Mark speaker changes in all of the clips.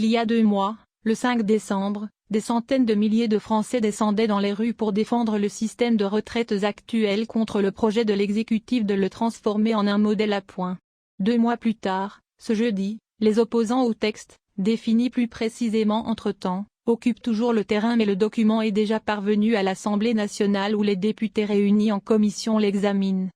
Speaker 1: Il y a 2 mois, le 5 décembre, des centaines de milliers de Français descendaient dans les rues pour défendre le système de retraites actuel contre le projet de l'exécutif de le transformer en un modèle à points. 2 mois plus tard, ce jeudi, les opposants au texte, défini plus précisément entre-temps, occupent toujours le terrain, mais le document est déjà parvenu à l'Assemblée nationale où les députés réunis en commission l'examinent.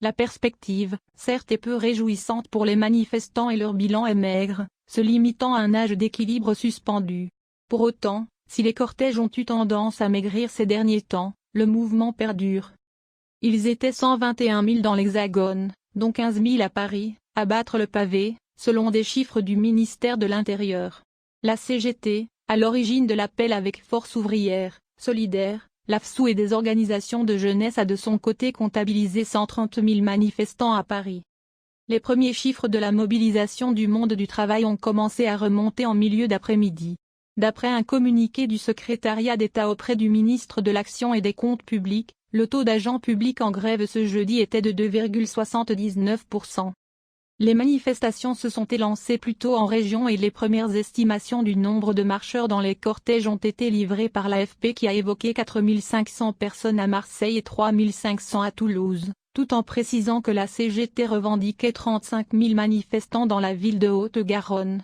Speaker 1: La perspective, certes, est peu réjouissante pour les manifestants et leur bilan est maigre, se limitant à un âge d'équilibre suspendu. Pour autant, si les cortèges ont eu tendance à maigrir ces derniers temps, le mouvement perdure. Ils étaient 121 000 dans l'Hexagone, dont 15 000 à Paris, à battre le pavé, selon des chiffres du ministère de l'Intérieur. La CGT, à l'origine de l'appel avec Force ouvrière, solidaire, l'AFSU et des organisations de jeunesse a de son côté comptabilisé 130 000 manifestants à Paris. Les premiers chiffres de la mobilisation du monde du travail ont commencé à remonter en milieu d'après-midi. D'après un communiqué du secrétariat d'État auprès du ministre de l'Action et des Comptes publics, le taux d'agents publics en grève ce jeudi était de 2,79%. Les manifestations se sont élancées plus tôt en région et les premières estimations du nombre de marcheurs dans les cortèges ont été livrées par l'AFP qui a évoqué 4 500 personnes à Marseille et 3 500 à Toulouse, tout en précisant que la CGT revendiquait 35 000 manifestants dans la ville de Haute-Garonne.